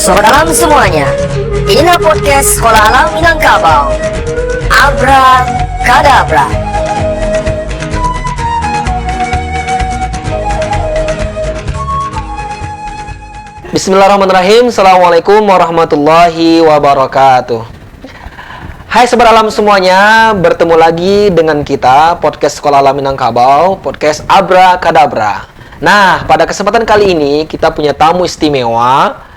Sobat Alam semuanya, inilah podcast Sekolah Alam Minangkabau. Abra Kadabra. Bismillahirrahmanirrahim. Assalamualaikum warahmatullahi wabarakatuh. Hai Sobat Alam semuanya, bertemu lagi dengan kita podcast Sekolah Alam Minangkabau, podcast Abra Kadabra. Nah, pada kesempatan kali ini kita punya tamu istimewa,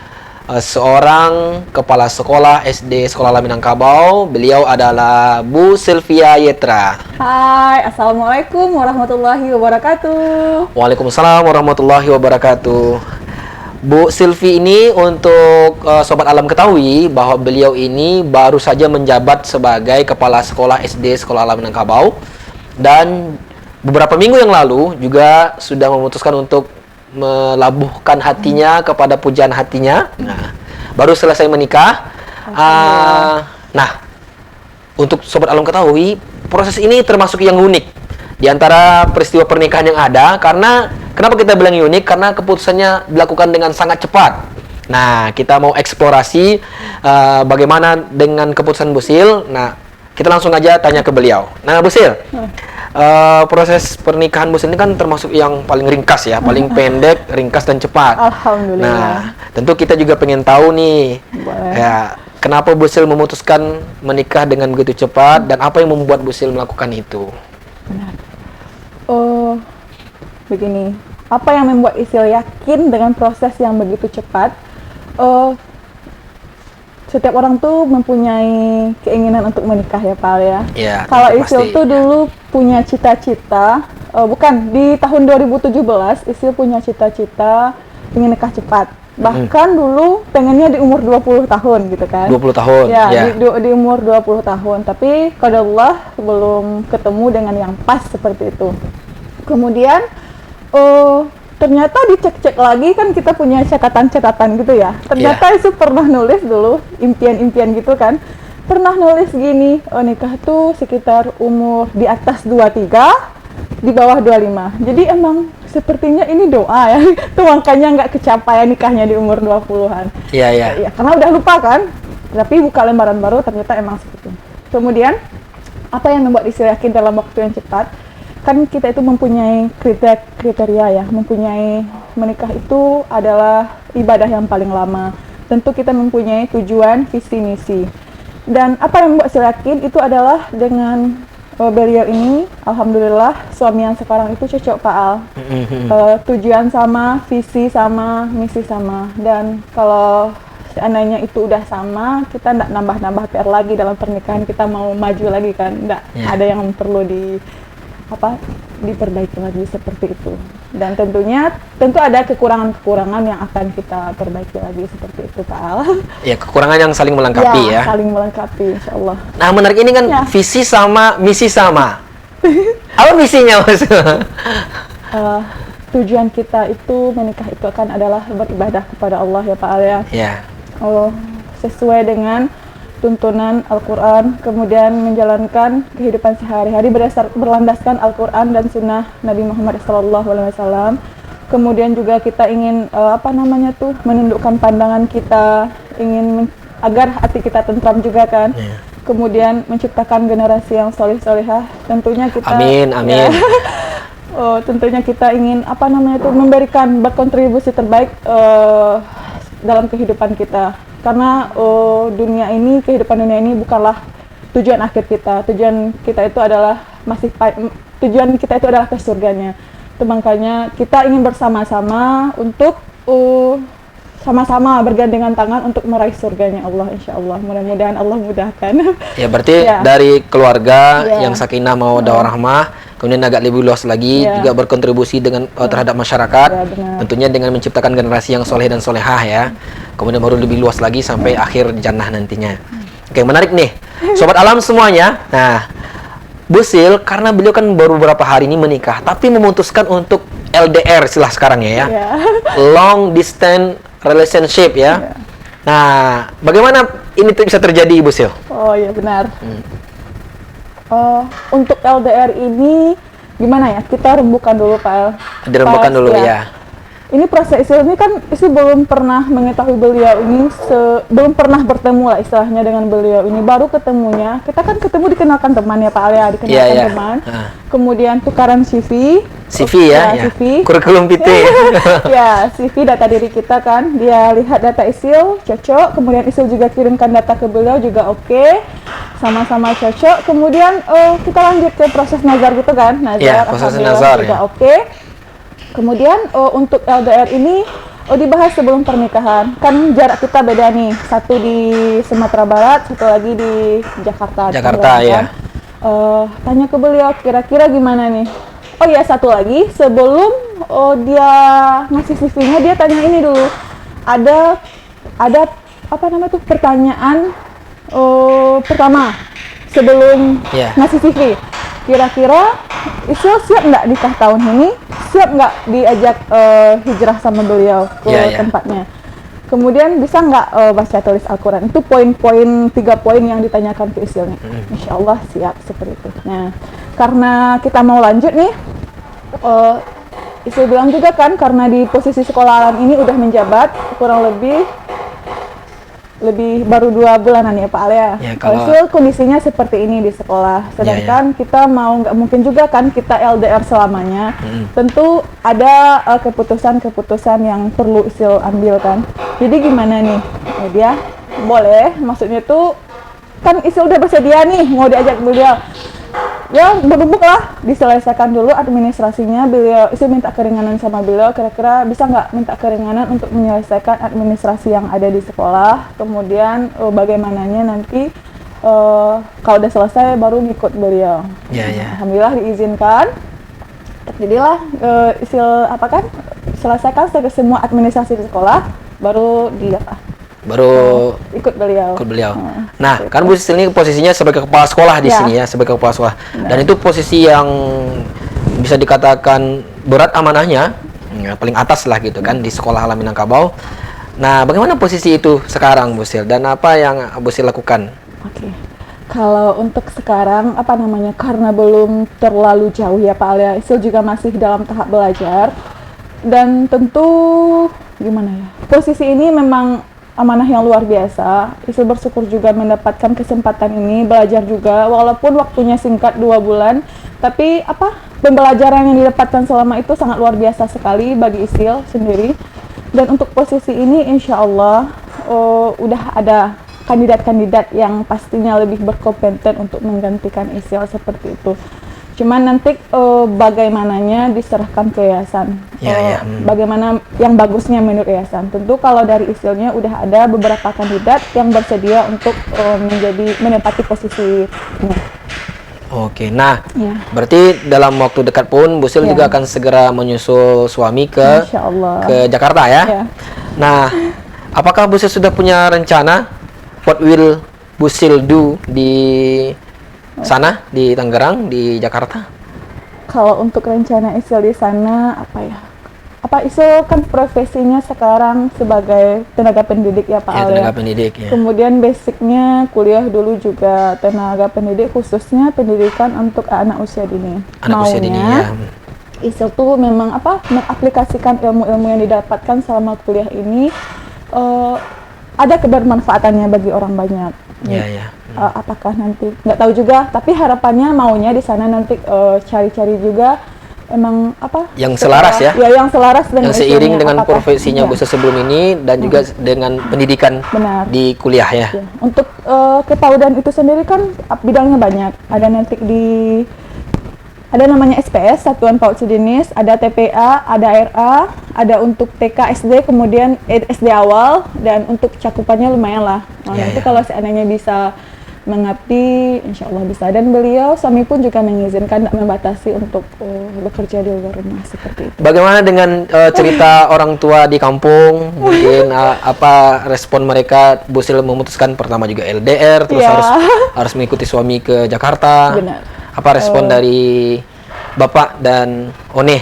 seorang kepala sekolah SD Sekolah Alam Minangkabau. Beliau adalah Bu Sylvia Yetra. Hai, Assalamualaikum warahmatullahi wabarakatuh. Waalaikumsalam warahmatullahi wabarakatuh. Bu Sylvie ini untuk Sobat Alam ketahui bahwa beliau ini baru saja menjabat sebagai kepala sekolah SD Sekolah Alam Minangkabau, dan beberapa minggu yang lalu juga sudah memutuskan untuk melabuhkan hatinya kepada pujaan hatinya. Nah, baru selesai menikah. Nah, untuk Sobat Alam ketahui, proses ini termasuk yang unik di antara peristiwa pernikahan yang ada. Karena kenapa kita bilang unik? Karena keputusannya dilakukan dengan sangat cepat. Nah, kita mau eksplorasi bagaimana dengan keputusan Bu Sil. Nah, kita langsung aja tanya ke beliau. Nah, Bu Sil, proses pernikahan Bu Sil ini kan termasuk yang paling ringkas ya, paling pendek, ringkas dan cepat. Alhamdulillah. Nah, tentu kita juga pengen tahu nih, ya, kenapa Bu Sil memutuskan menikah dengan begitu cepat dan apa yang membuat Bu Sil melakukan itu? Benar. Begini, apa yang membuat Isil yakin dengan proses yang begitu cepat? Setiap orang tuh mempunyai keinginan untuk menikah ya, Pak ya. Ya, kalau itu Isil pasti. tuh dulu punya cita-cita, bukan di tahun 2017 Isil punya cita-cita ingin nikah cepat. Bahkan dulu pengennya di umur 20 tahun gitu kan. 20 tahun. Ya, di umur 20 tahun. Tapi qadarullah belum ketemu dengan yang pas seperti itu. Kemudian ternyata dicek-cek lagi, kan kita punya catatan-catatan gitu ya. Ternyata itu pernah nulis dulu impian-impian gitu kan. Pernah nulis gini, nikah tuh sekitar umur di atas 23, di bawah 25. Jadi emang sepertinya ini doa ya. Tuh makanya nggak kecapai nikahnya di umur 20-an. Iya. Ya, karena udah lupa kan. Tapi buka lembaran baru ternyata emang seperti itu. Kemudian apa yang membuat Isil yakin dalam waktu yang cepat? Kan kita itu mempunyai kriteria ya, mempunyai menikah itu adalah ibadah yang paling lama. Tentu kita mempunyai tujuan, visi, misi. Dan apa yang membuat saya yakin itu adalah dengan beliau ini, alhamdulillah suami yang sekarang itu cocok Pak Al. Tujuan sama, visi sama, misi sama. Dan kalau seandainya itu udah sama, kita nggak nambah-nambah PR lagi dalam pernikahan, kita mau maju lagi kan, nggak ada yang perlu diperbaiki lagi seperti itu. Dan tentu ada kekurangan-kekurangan yang akan kita perbaiki lagi seperti itu Pak Al. Ya, kekurangan yang saling melengkapi ya. Saling melengkapi, insya Allah. Nah, menarik ini kan visi sama, misi sama. Apa misinya Mas? Tujuan kita itu menikah itu akan adalah beribadah kepada Allah ya Pak Al ya. Ya. Sesuai dengan tuntunan Al-Quran, kemudian menjalankan kehidupan sehari-hari berlandaskan Al-Quran dan Sunnah Nabi Muhammad SAW. Kemudian juga kita ingin menundukkan pandangan kita, ingin agar hati kita tentram juga kan. Kemudian menciptakan generasi yang solih-solihah. Tentunya kita Amin. tentunya kita ingin memberikan berkontribusi terbaik dalam kehidupan kita. Karena kehidupan dunia ini bukanlah tujuan akhir kita. Tujuan kita itu adalah ke surganya. Itu makanya kita ingin bersama-sama untuk sama-sama bergandengan tangan untuk meraih surganya Allah, insya Allah. Mudah-mudahan Allah mudahkan. Ya, berarti dari keluarga yang sakinah mawaddah warahmah, kemudian agak lebih luas lagi juga berkontribusi dengan terhadap masyarakat. Tentunya dengan menciptakan generasi yang soleh dan solehah ya. Kemudian baru lebih luas lagi sampai akhir jannah nantinya. Oke, menarik nih Sobat Alam semuanya. Nah, Bu Sil, karena beliau kan baru beberapa hari ini menikah, tapi memutuskan untuk LDR istilah sekarang ya. Long distance relationship ya. Nah, bagaimana ini bisa terjadi Bu Sil? Oh iya benar. Untuk LDR ini gimana ya? Kita rembukan dulu Pak El. Dirembukan dulu ya. ini proses Isil ini kan Isil belum pernah mengetahui beliau ini, belum pernah bertemu lah istilahnya dengan beliau ini, baru ketemunya, kita kan ketemu dikenalkan teman ya Pak Alia, dikenalkan teman, kemudian tukaran CV ya, CV, kurikulum vitae. ya, CV data diri kita kan, dia lihat data Isil, cocok, kemudian Isil juga kirimkan data ke beliau juga oke, sama-sama cocok, kemudian kita lanjut ke proses nazar gitu kan, proses nazar juga oke. Kemudian untuk LDR ini dibahas sebelum pernikahan. Kan jarak kita beda nih. Satu di Sumatera Barat, satu lagi di Jakarta. Ya. Tanya ke beliau kira-kira gimana nih. Oh iya, satu lagi sebelum dia ngasih CV-nya, dia tanya ini dulu. Ada apa namanya tuh pertanyaan pertama sebelum ngasih CV. Kira-kira Isil siap nggak nikah tahun ini? Siap nggak diajak hijrah sama beliau ke tempatnya? Kemudian bisa nggak baca tulis Al-Quran? Itu poin-poin 3 poin yang ditanyakan ke Isil nih. Insya Allah siap seperti itu. Nah, karena kita mau lanjut nih, Isil bilang juga kan karena di posisi sekolah alam ini udah menjabat kurang lebih baru 2 bulanan ya Pak Alia. Kalau kondisinya seperti ini di sekolah, sedangkan kita mau nggak mungkin juga kan kita LDR selamanya. Tentu ada keputusan-keputusan yang perlu Isil ambil kan. Jadi gimana nih? Dia boleh, maksudnya tuh kan Isil udah bersedia nih mau diajak beliau. Ya berbubuk lah, diselesaikan dulu administrasinya. Beliau Isil minta keringanan sama beliau, kira-kira bisa nggak minta keringanan untuk menyelesaikan administrasi yang ada di sekolah. Kemudian bagaimananya nanti kalau udah selesai baru ngikut beliau. Alhamdulillah diizinkan. Jadilah Isil selesaikan semua administrasi di sekolah, baru ikut beliau. Nah, kan Bu Sisil ini posisinya sebagai kepala sekolah di sini ya, sebagai kepala sekolah. Dan itu posisi yang bisa dikatakan berat amanahnya, paling atas lah gitu kan di sekolah Alam Minangkabau. Nah, bagaimana posisi itu sekarang Bu Sil dan apa yang Bu Sil lakukan? Kalau untuk sekarang karena belum terlalu jauh ya Pak Alia, Isil juga masih dalam tahap belajar dan tentu gimana ya, posisi ini memang amanah yang luar biasa. Isil bersyukur juga mendapatkan kesempatan ini, belajar juga walaupun waktunya singkat 2 bulan, tapi pembelajaran yang didapatkan selama itu sangat luar biasa sekali bagi Isil sendiri. Dan untuk posisi ini insya Allah udah ada kandidat-kandidat yang pastinya lebih berkompeten untuk menggantikan Isil seperti itu. Cuman nanti bagaimananya diserahkan ke yayasan. Bagaimana yang bagusnya menurut yayasan. Tentu kalau dari Isilnya udah ada beberapa kandidat yang bersedia untuk menempati posisi ini. Nah, berarti dalam waktu dekat pun Bu Sil juga akan segera menyusul suami ke Jakarta ya. Nah, apakah Bu Sil sudah punya rencana what will Bu Sil do di sana di Tangerang, di Jakarta? Kalau untuk rencana Isil di sana Isil kan profesinya sekarang sebagai tenaga pendidik ya Pak Alia. Tenaga pendidik ya. Kemudian basicnya kuliah dulu juga tenaga pendidik, khususnya pendidikan untuk anak usia dini. Usia dini ya. Isil tuh memang mengaplikasikan ilmu-ilmu yang didapatkan selama kuliah ini ada kebermanfaatannya bagi orang banyak. Apakah nanti nggak tahu juga, tapi harapannya maunya di sana nanti cari-cari juga emang yang selaras yang selaras dengan yang seiring dengan profesinya Bu Sil sebelum ini dan juga dengan pendidikan di kuliah ya. Untuk kepaudan itu sendiri kan bidangnya banyak, ada namanya SPS, Satuan Paut Sejenis, ada TPA, ada RA, ada untuk TK, SD, kemudian SD awal, dan untuk cakupannya lumayan lah. Nanti kalau seandainya bisa mengabdi, insya Allah bisa. Dan beliau, suami pun juga mengizinkan, tidak membatasi untuk bekerja di luar rumah seperti itu. Bagaimana dengan cerita orang tua di kampung? Mungkin apa respon mereka? Bu Sil memutuskan pertama juga LDR, terus harus mengikuti suami ke Jakarta. Benar. Apa respon dari Bapak dan One?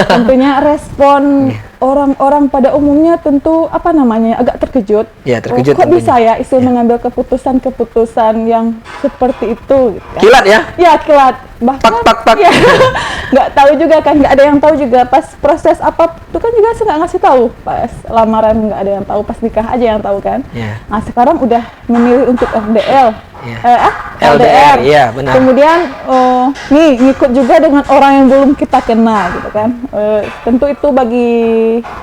Tentunya respon orang-orang pada umumnya tentu apa namanya agak terkejut. Ya, terkejut Kok tentunya. bisa ya Isil mengambil keputusan-keputusan yang seperti itu? Gitu kan. Kilat ya? Ya kilat. Bahkan Pak. ya, nggak tahu juga kan, nggak ada yang tahu juga pas proses apa itu kan juga nggak ngasih tahu pas lamaran, nggak ada yang tahu, pas nikah aja yang tahu kan. Ya. Nah sekarang udah memilih untuk FDL. Ya. LDR. Iya, benar. Kemudian nih ngikut juga dengan orang yang belum kita kenal gitu kan. Tentu itu bagi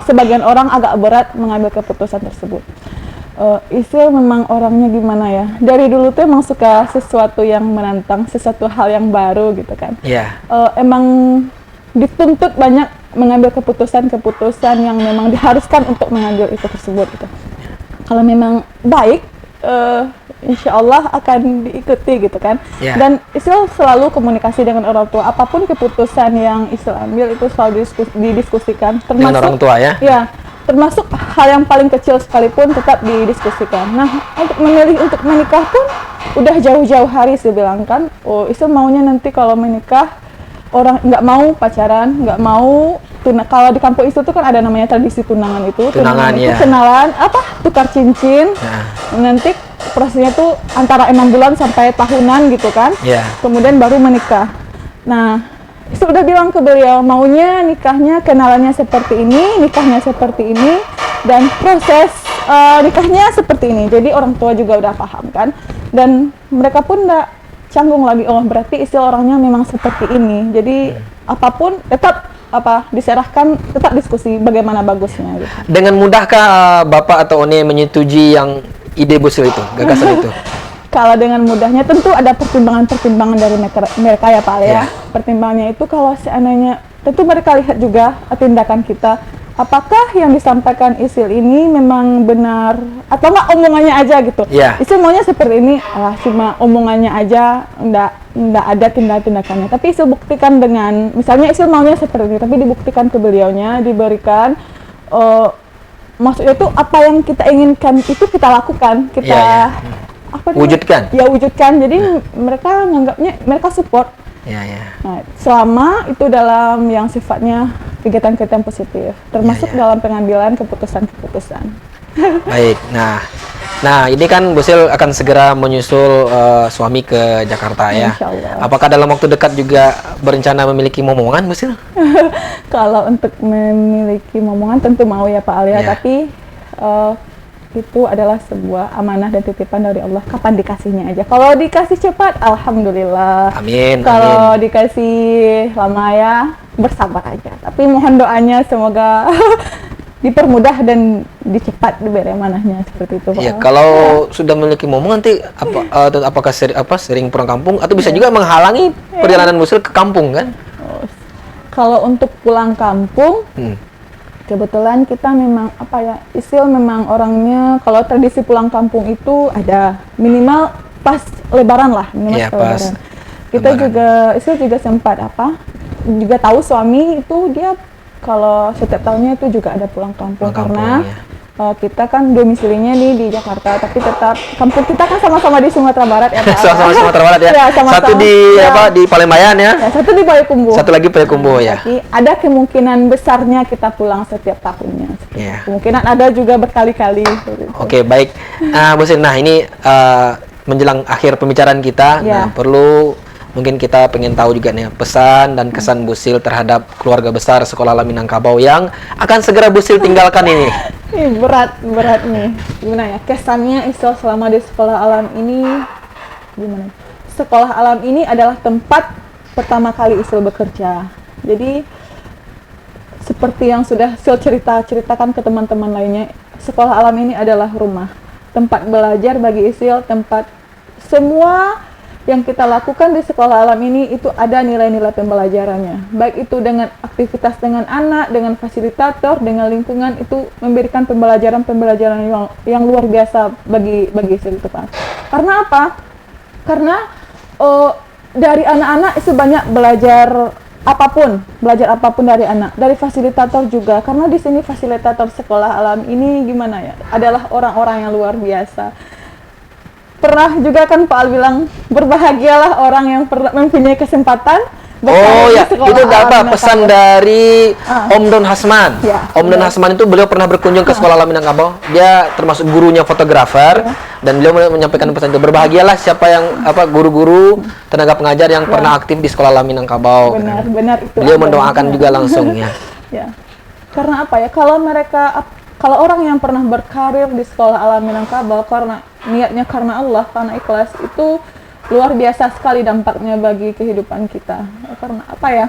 sebagian orang agak berat mengambil keputusan tersebut. Isil memang orangnya gimana ya? Dari dulu tuh emang suka sesuatu yang menantang, sesuatu hal yang baru gitu kan. Iya. Emang dituntut banyak mengambil keputusan-keputusan yang memang diharuskan untuk mengambil itu tersebut gitu. Kalau memang baik, insya Allah akan diikuti gitu kan. Yeah. Dan Isil selalu komunikasi dengan orang tua. Apapun keputusan yang Isil ambil itu selalu didiskusikan. Dengan orang tua ya? Ya, termasuk hal yang paling kecil sekalipun tetap didiskusikan. Nah, untuk memilih untuk menikah pun udah jauh-jauh hari Isil bilang kan. Isil maunya nanti kalau menikah orang nggak mau pacaran, nggak mau kalau di kampung itu tuh kan ada namanya tradisi tunangan itu. Tunangan itu ya. kenalan tukar cincin. Nah. Nanti prosesnya tuh antara 6 bulan sampai tahunan gitu kan. Ya. Kemudian baru menikah. Nah, sudah bilang ke beliau maunya nikahnya kenalannya seperti ini, nikahnya seperti ini, dan proses nikahnya seperti ini. Jadi orang tua juga udah paham kan. Dan mereka pun nggak canggung lagi, oh berarti Isil orangnya memang seperti ini. Jadi apapun tetap diserahkan, tetap diskusi bagaimana bagusnya gitu. Dengan mudahkah Bapak atau One menyetujui yang ide Busil itu, gagasan itu? Kalau dengan mudahnya tentu ada pertimbangan-pertimbangan dari mereka ya Pak ya. Ya. Pertimbangannya itu kalau seandainya tentu mereka lihat juga tindakan kita. Apakah yang disampaikan Isil ini memang benar atau enggak omongannya aja gitu. Ya. Isil maunya seperti ini, cuma omongannya aja, enggak ada tindakannya. Tapi Isil buktikan dengan, misalnya Isil maunya seperti ini, tapi dibuktikan ke beliaunya, diberikan, maksudnya itu apa yang kita inginkan itu kita lakukan, kita Ya. Wujudkan. Ya wujudkan. Jadi mereka menganggapnya, mereka support. Ya. Nah, selama itu dalam yang sifatnya kegiatan-kegiatan positif, termasuk Ya. dalam pengambilan keputusan-keputusan. Baik. Nah, ini kan Busil akan segera menyusul suami ke Jakarta ya. Insya Allah. Apakah dalam waktu dekat juga berencana memiliki momongan Busil? Kalau untuk memiliki momongan tentu mau ya Pak Alia, Ya. tapi itu adalah sebuah amanah dan titipan dari Allah. Kapan dikasihnya aja. Kalau dikasih cepat, alhamdulillah. Amin. Kalau dikasih lama ya, bersabar aja. Tapi mohon doanya semoga dipermudah dan dicepat diberi amanahnya seperti itu Pak. Ya, kalau sudah memiliki momongan nanti apakah sering pulang kampung atau bisa juga menghalangi perjalanan Busil ke kampung kan? Kalau untuk pulang kampung, kebetulan kita memang Isil memang orangnya kalau tradisi pulang kampung itu ada minimal pas Lebaran lah, minimal Iya, pas pas Lebaran. Kita Lebaran. juga Isil juga sempat juga tahu suami itu dia kalau setiap tahunnya itu juga ada pulang kampung, Pulang kampung, karena ya. kita kan domisilinya di Jakarta, tapi tetap kampung kita kan sama-sama di Sumatera Barat ya Pak. Sama-sama Sumatera Barat ya. Ya, sama-sama. Satu di Ya. di Palembayan ya. Ya, satu di Payakumbuh. Satu lagi Payakumbuh ya. Tapi ada kemungkinan besarnya kita pulang setiap tahunnya. Iya. Kemungkinan ada juga berkali-kali. Seperti itu. Oke, baik. Busil, nah ini menjelang akhir pembicaraan kita, Ya. nah perlu mungkin kita pengen tahu juga nih pesan dan kesan Busil terhadap keluarga besar Sekolah Alam Minangkabau yang akan segera Busil tinggalkan ini. Ih, berat nih. Gimana ya? Kesannya Isil selama di Sekolah Alam ini gimana? Sekolah Alam ini adalah tempat pertama kali Isil bekerja. Jadi seperti yang sudah Isil ceritakan ke teman-teman lainnya, Sekolah Alam ini adalah rumah, tempat belajar bagi Isil, tempat semua yang kita lakukan di Sekolah Alam ini itu ada nilai-nilai pembelajarannya. Baik itu dengan aktivitas dengan anak, dengan fasilitator, dengan lingkungan, itu memberikan pembelajaran yang luar biasa bagi Isil itu Pak. Karena apa? Karena dari anak-anak itu banyak belajar apapun dari anak, dari fasilitator juga. Karena di sini fasilitator Sekolah Alam ini gimana ya? Adalah orang-orang yang luar biasa. Pernah juga kan Pak Al bilang berbahagialah orang yang mempunyai kesempatan Oh ya, Sekolah itu Alam apa pesan Minangkabau. dari Ah. Om Don Hasman. Ya, Om Don benar. Hasman itu beliau pernah berkunjung ke Sekolah Alam Minangkabau. Dia termasuk gurunya fotografer dan beliau menyampaikan pesan itu, berbahagialah siapa yang guru-guru, tenaga pengajar yang pernah aktif di Sekolah Alam Minangkabau. Benar itu. Beliau adanya. mendoakan juga langsung ya. Ya. Karena apa ya? Kalau orang yang pernah berkarir di Sekolah Alam Minangkabau karena niatnya karena Allah, karena ikhlas, itu luar biasa sekali dampaknya bagi kehidupan kita. Karena apa ya?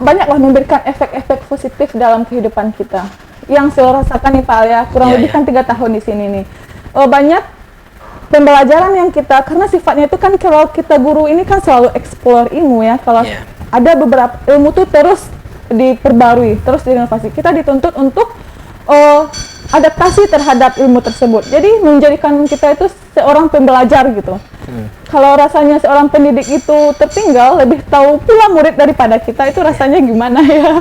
Banyaklah memberikan efek-efek positif dalam kehidupan kita. Yang saya rasakan nih Pak Al, ya, kurang Iya, lebih iya. kan 3 tahun di sini nih. Banyak pembelajaran yang kita, karena sifatnya itu kan kalau kita guru ini kan selalu explore ilmu ya. Kalau Iya. ada beberapa ilmu tuh terus diperbarui, terus diinovasi. Kita dituntut untuk adaptasi terhadap ilmu tersebut. Jadi menjadikan kita itu seorang pembelajar gitu. Kalau rasanya seorang pendidik itu tertinggal, lebih tahu pula murid daripada kita, itu rasanya gimana ya?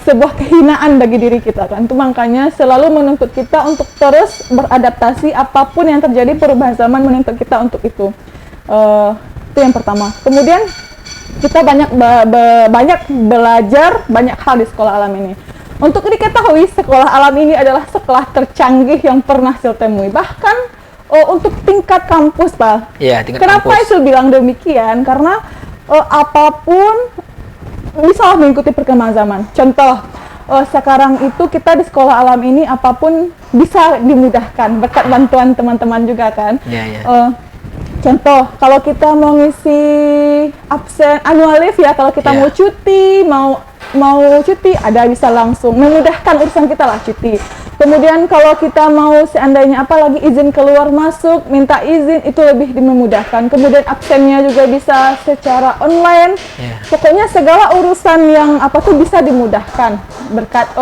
Sebuah kehinaan bagi diri kita kan. Itu makanya selalu menuntut kita untuk terus beradaptasi, apapun yang terjadi, perubahan zaman menuntut kita untuk itu. Itu yang pertama. Kemudian kita banyak belajar banyak hal di Sekolah Alam ini. Untuk diketahui, Sekolah Alam ini adalah sekolah tercanggih yang pernah saya temui. Bahkan untuk tingkat kampus, Pak. Iya, tingkat Kenapa kampus. saya bilang demikian? Karena apapun bisa mengikuti perkembangan zaman. Contoh, sekarang itu kita di Sekolah Alam ini apapun bisa dimudahkan berkat bantuan teman-teman juga kan. Iya, iya. Contoh, kalau kita mau ngisi absen annual leave ya, kalau kita Iya. mau cuti, mau cuti, ada bisa langsung memudahkan urusan kita lah cuti. Kemudian kalau kita mau seandainya apalagi izin keluar masuk, minta izin, itu lebih memudahkan. Kemudian absennya juga bisa secara online. Iya. Pokoknya segala urusan yang apa tuh bisa dimudahkan berkat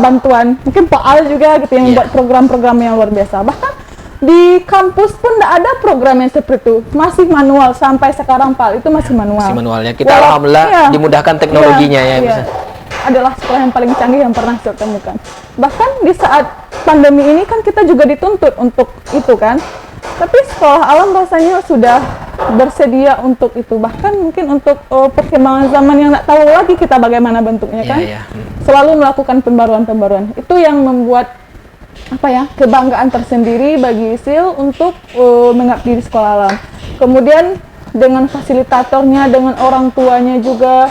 bantuan. Mungkin Pak Al juga gitu yang Iya. membuat program-program yang luar biasa. Bahkan di kampus pun tidak ada program yang seperti itu, masih manual sampai sekarang Pak, itu masih manual. Masih manualnya. Kita alhamdulillah dimudahkan teknologinya ya, bisa. Adalah sekolah yang paling canggih yang pernah saya temukan. Bahkan di saat pandemi ini kan kita juga dituntut untuk itu kan. Tapi Sekolah Alam rasanya sudah bersedia untuk itu. Bahkan mungkin untuk perkembangan zaman yang tidak tahu lagi kita bagaimana bentuknya kan. Iya. Selalu melakukan pembaruan-pembaruan. Itu yang membuat kebanggaan tersendiri bagi Sil untuk mengabdi di Sekolah Alam. Kemudian dengan fasilitatornya, dengan orang tuanya juga,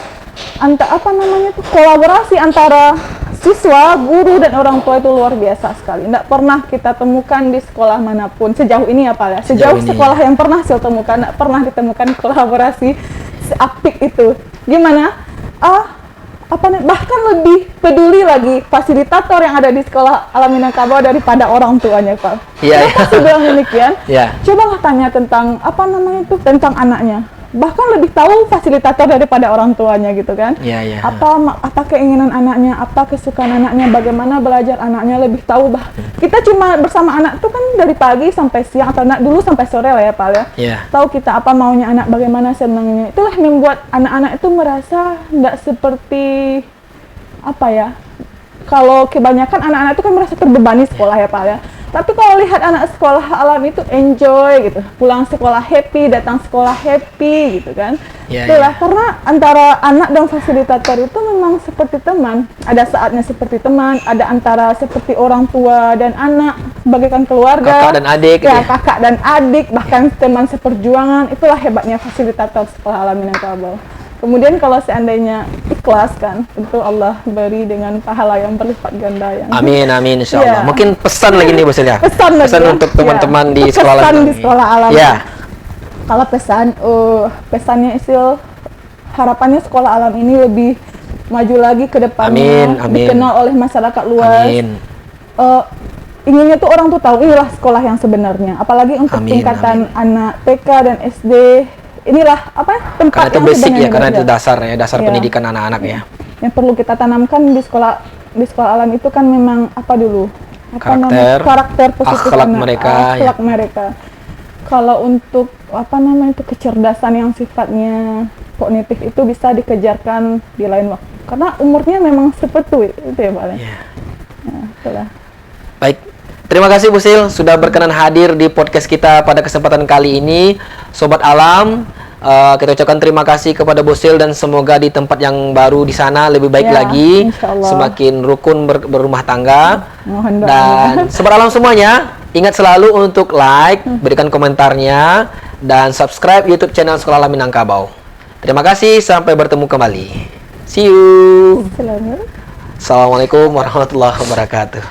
kolaborasi antara siswa, guru dan orang tua itu luar biasa sekali. Tidak pernah kita temukan di sekolah manapun sejauh ini ya Pak ya. Sejauh ini. sekolah yang pernah saya temukan, tidak pernah ditemukan kolaborasi seapik itu. Gimana? Bahkan lebih peduli lagi fasilitator yang ada di Sekolah Alam Minangkabau daripada orang tuanya, Pak. Iya, Kenapa saya bilang demikian? Iya. Cobalah tanya tentang tentang anaknya. Bahkan lebih tahu fasilitator daripada orang tuanya gitu kan. Iya. Apa keinginan anaknya, apa kesukaan anaknya, bagaimana belajar anaknya, lebih tahu. Kita cuma bersama anak itu kan dari pagi sampai siang, atau dulu sampai sore lah ya Pak ya. Iya. Tahu kita apa maunya anak, bagaimana senangnya. Itulah yang membuat anak-anak itu merasa tidak seperti kalau kebanyakan anak-anak itu kan merasa terbebani sekolah ya Pak ya. Tapi kalau lihat anak Sekolah Alam itu enjoy gitu, pulang sekolah happy, datang sekolah happy gitu kan. Itulah karena antara anak dan fasilitator itu memang seperti teman. Ada saatnya seperti teman, ada antara seperti orang tua dan anak, bagaikan keluarga. Kakak dan adik. Ya, kakak dan adik, bahkan teman seperjuangan. Itulah hebatnya fasilitator Sekolah Alam Minangkabau. Kemudian kalau seandainya ikhlas kan, tentu Allah beri dengan pahala yang berlipat ganda yang. Amin, insyaallah. Mungkin pesan lagi nih Bu Sil ya. Pesan untuk teman-teman di Sekolah Alam. Pesan di Sekolah Alam. Ya. Kalau pesannya Isil, harapannya Sekolah Alam ini lebih maju lagi ke depannya, Amin. dikenal oleh masyarakat luas. Amin. Inginnya tuh orang tuh tahu inilah sekolah yang sebenarnya, apalagi untuk tingkatan anak TK dan SD. Inilah tempat karena itu yang basic ya, karena itu sebenarnya dasar pendidikan anak-anak ya. Yang perlu kita tanamkan di sekolah Alam itu kan memang karakter positif akhlak anak, mereka, akhlak mereka. Kalau untuk kecerdasan yang sifatnya kognitif itu bisa dikejarkan di lain waktu. Karena umurnya memang seperti itu ya Pak. Iya. Ya, itulah. Baik. Terima kasih Bu Sil sudah berkenan hadir di podcast kita pada kesempatan kali ini. Sobat Alam, Kita ucapkan terima kasih kepada Bosil dan semoga di tempat yang baru di sana lebih baik Ya, lagi, insyaallah. semakin rukun berumah tangga. Mohon doanya. Dan sobat alam semuanya, ingat selalu untuk like, berikan komentarnya, dan subscribe YouTube channel Sekolah Alam Minangkabau. Terima kasih, sampai bertemu kembali. See you. Selamat. Assalamualaikum warahmatullahi wabarakatuh.